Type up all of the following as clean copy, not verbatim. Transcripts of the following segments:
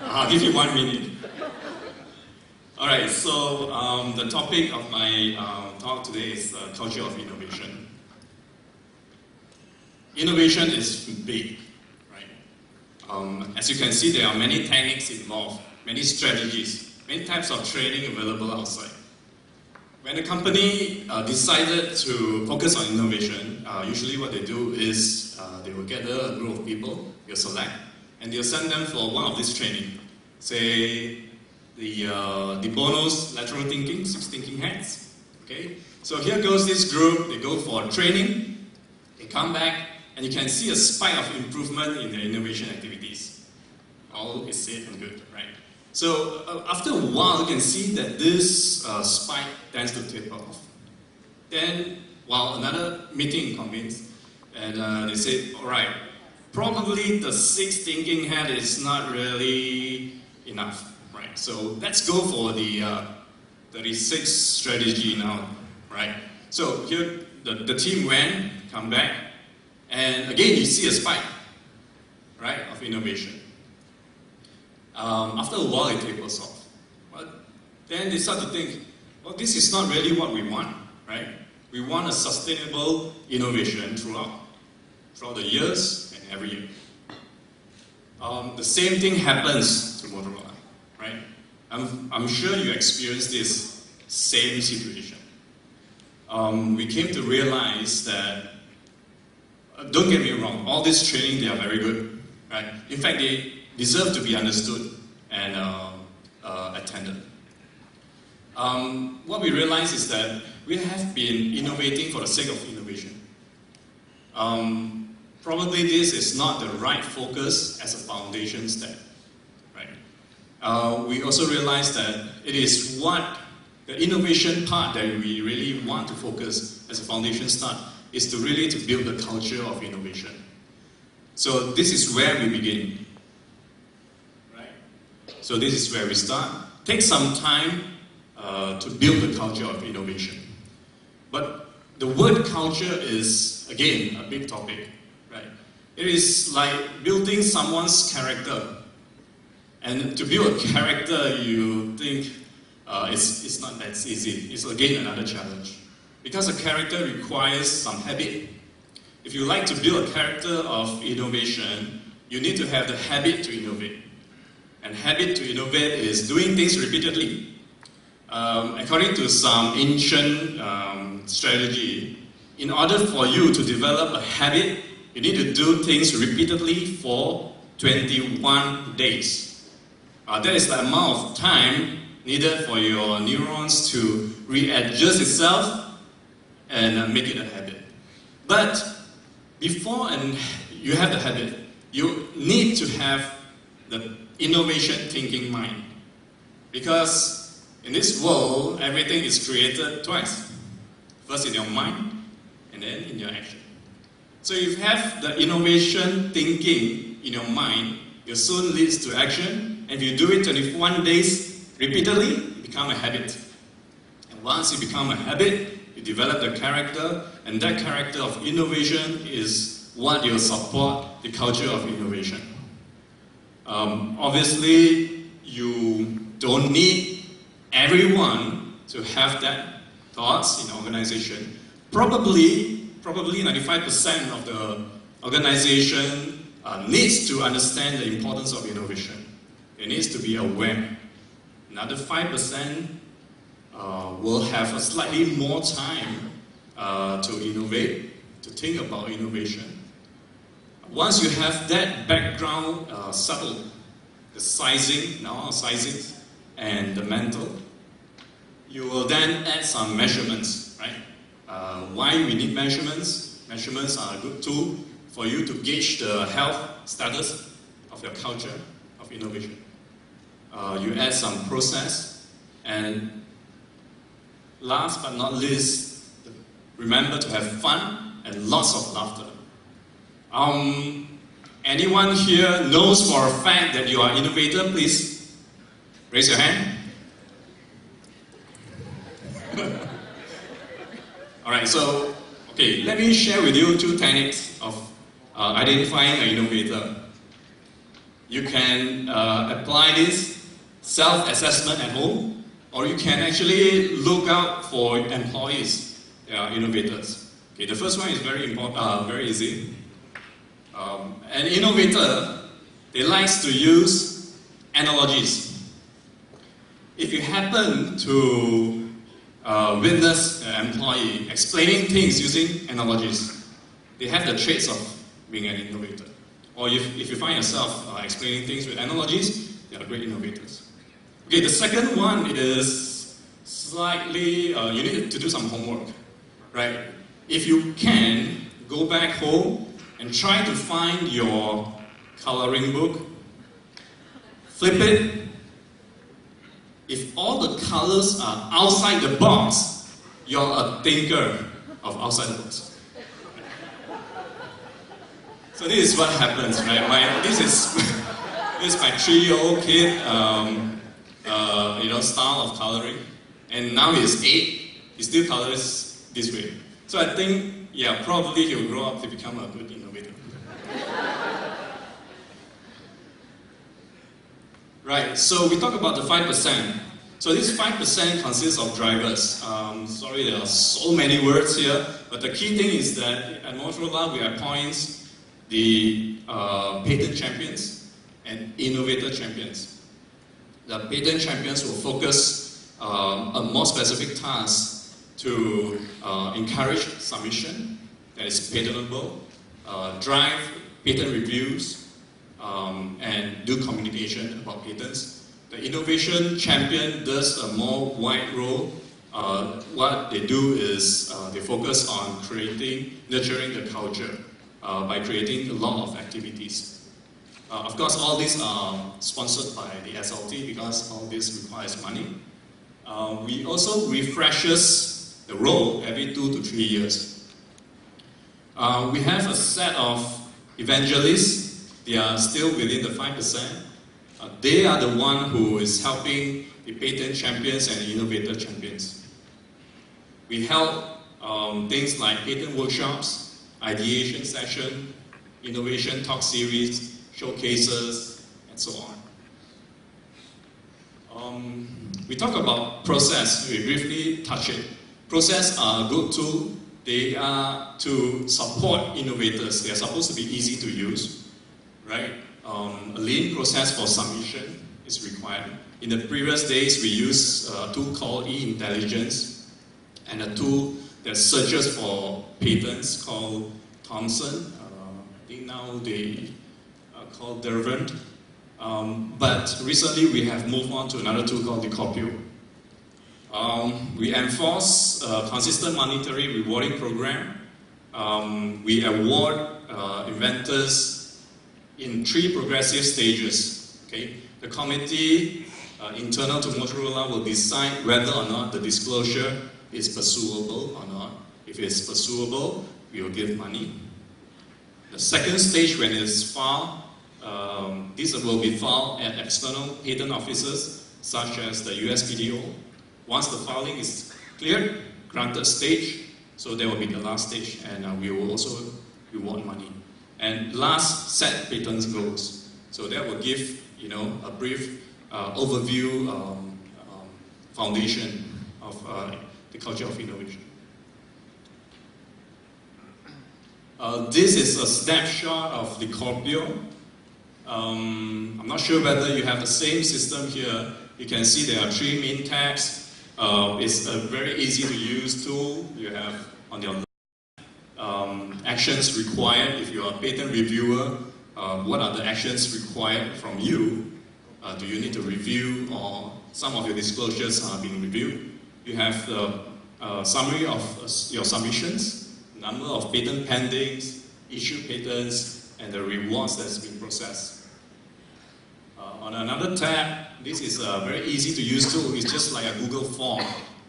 I'll give you 1 minute. Alright, so the topic of my talk today is culture of innovation. Innovation is big, right? As you can see, there are many techniques involved, many strategies, many types of training available outside. When a company decided to focus on innovation, usually what they do is they will gather a group of people, they'll select, and they'll send them for one of this training. Say, the bonus lateral thinking, 6 thinking hats. Okay? So here goes this group, they go for training, they come back, and you can see a spike of improvement in their innovation activities. All is safe and good, right? So after a while, you can see that this spike tends to taper off. Then, while another meeting convenes, and they say, all right, probably the 6 thinking hat is not really enough, right? So let's go for the 36 strategy now, right? So here the team went, come back, and again you see a spike, right, of innovation. After a while it tapers off. But then they start to think, well, this is not really what we want, right? We want a sustainable innovation throughout the years and every year. The same thing happens to Motorola, right? I'm sure you experienced this same situation. We came to realize that, don't get me wrong, all this training, they are very good, right? In fact, they deserve to be understood and attended. What we realize is that we have been innovating for the sake of innovation. Probably this is not the right focus as a foundation step, right? We also realize that it is what the innovation part that we really want to focus as a foundation start is to really to build the culture of innovation. So this is where we begin, right? So this is where we start. Take some time to build the culture of innovation. But the word culture is, again, a big topic, right? It is like building someone's character. And to build a character, you think it's not that easy. It's again another challenge. Because a character requires some habit. If you like to build a character of innovation, you need to have the habit to innovate. And habit to innovate is doing things repeatedly. According to some ancient strategy, in order for you to develop a habit, you need to do things repeatedly for 21 days. That is the amount of time needed for your neurons to readjust itself and make it a habit. But before you have the habit, you need to have the innovation thinking mind. Because in this world, everything is created twice. First in your mind, and then in your action. So if you have the innovation thinking in your mind, it soon leads to action. And if you do it 21 days repeatedly, it becomes a habit. And once it becomes a habit, you develop the character, and that character of innovation is what will support the culture of innovation. Obviously, you don't need everyone to have that thoughts in the organization. Probably 95% of the organization needs to understand the importance of innovation. It needs to be aware. Another 5% will have a slightly more time to innovate, to think about innovation. Once you have that background settled, the sizing, and the mental, you will then add some measurements, right? Why we need measurements? Measurements are a good tool for you to gauge the health status of your culture of innovation. You add some process, and last but not least, remember to have fun and lots of laughter. Anyone here knows for a fact that you are an innovator? Please raise your hand. Alright, so, okay, let me share with you 2 techniques of identifying an innovator. You can apply this self-assessment at home, or you can actually look out for employees, innovators. Okay, the first one is very important, very easy. An innovator, they likes to use analogies. If you happen to witness an employee explaining things using analogies, they have the traits of being an innovator. Or if you find yourself explaining things with analogies, they are great innovators. Okay, the second one is slightly, you need to do some homework, right? If you can, go back home and try to find your coloring book, flip it. If all the colors are outside the box, you're a thinker of outside the box. So this is what happens, right? This is my 3-year-old kid, style of coloring, and now he's 8. He still colors this way. So I think, yeah, probably he'll grow up to become a good innovator. Right. So we talk about the 5%. So this 5% consists of drivers. Sorry, there are so many words here, but the key thing is that at Motorola we appoint the patent champions and innovator champions. The patent champions will focus on more specific tasks to encourage submission that is patentable, drive patent reviews, and do communication about patents. The innovation champion does a more wide role. What they do is they focus on nurturing the culture by creating a lot of activities. Of course, all these are sponsored by the SLT because all this requires money. We also refreshes the role every 2 to 3 years. We have a set of evangelists. They are still within the 5%. They are the one who is helping the patent champions and innovator champions. We held things like patent workshops, ideation session, innovation talk series, showcases, and so on. We talk about process. We briefly touch it. Process are a good tool. They are to support innovators. They are supposed to be easy to use, right? A lean process for submission is required. In the previous days, we used a tool called e-intelligence and a tool that searches for patents called Thomson. I think now they are called Derwent. But recently, we have moved on to another tool called Decopio. We enforce a consistent monetary rewarding program. We award inventors in 3 progressive stages. Okay? The committee internal to Motorola will decide whether or not the disclosure is pursuable or not. If it's pursuable, we will give money. The second stage, when it's filed, this will be filed at external patent offices such as the USPTO. Once the filing is cleared, granted stage, so there will be the last stage, and we will also reward money. And last, set patents goals. So that will give a brief overview, foundation of the culture of innovation. This is a snapshot of Decopio. I'm not sure whether you have the same system here. You can see there are 3 main tabs. It's a very easy to use tool. You have on your left actions required. If you are a patent reviewer, what are the actions required from you? Do you need to review, or some of your disclosures are being reviewed? You have the summary of your submissions, number of patent pendings, issued patents, and the rewards that's been processed. On another tab, this is a very easy to use tool. It's just like a Google form,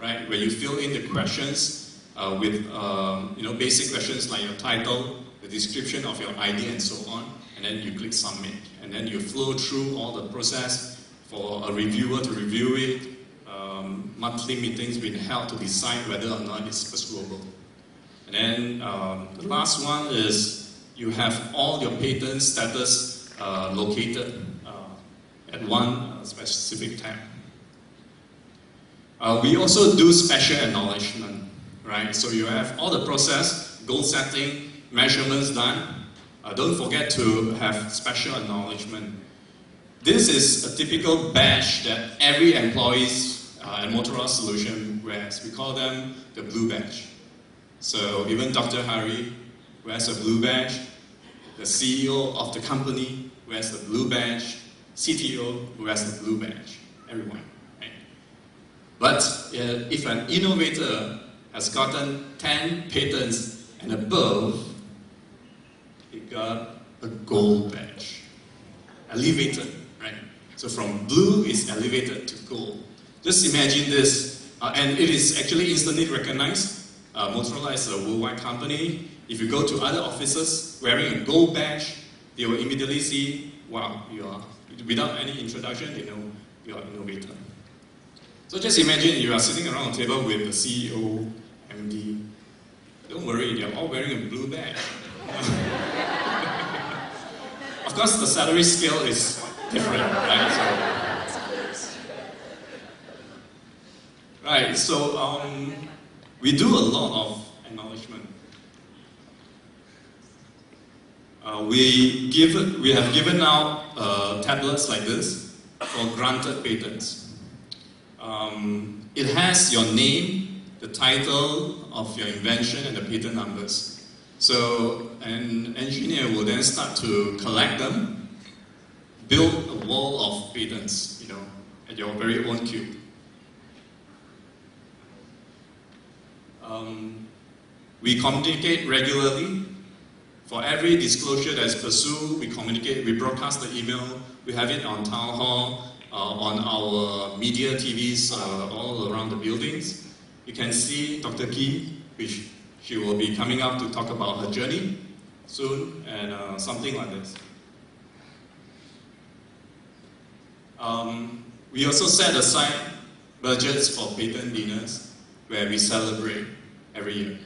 right? Where you fill in the questions with basic questions like your title, the description of your idea, and so on, and then you click submit, and then you flow through all the process for a reviewer to review it. Monthly meetings being held to decide whether or not it's pursuable. And then the last one is you have all your patent status located at one specific tab. We also do special acknowledgement, right? So you have all the process, goal setting, measurements done. Don't forget to have special acknowledgement. This is a typical badge that every employee at Motorola Solution wears. We call them the blue badge. So even Dr. Hari wears a blue badge. The CEO of the company wears the blue badge. CTO wears the blue badge. Everyone. Right? But if an innovator has gotten 10 patents and above, he got a gold badge. Elevated, right? So from blue is elevated to gold. Just imagine this, and it is actually instantly recognized. Motorola is a worldwide company. If you go to other offices wearing a gold badge, they will immediately see, wow, you are, without any introduction, they know you are an innovator. So just imagine you are sitting around a table with the CEO, MD. Don't worry, they are all wearing a blue badge. Of course, the salary scale is different, right? So we do a lot of acknowledgement. We have given out tablets like this for granted patents. It has your name, the title of your invention, and the patent numbers. So an engineer will then start to collect them, build a wall of patents, at your very own cube. We communicate regularly. For every disclosure that is pursued, we communicate, we broadcast the email, we have it on town hall, on our media TVs all around the buildings. You can see Dr. Key, which she will be coming up to talk about her journey soon, and something like this. We also set aside budgets for patent dinners, where we celebrate every year.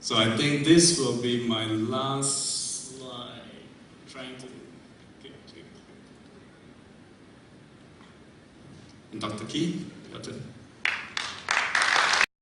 So I think this will be my last slide. Trying to get to Dr. Key, your turn.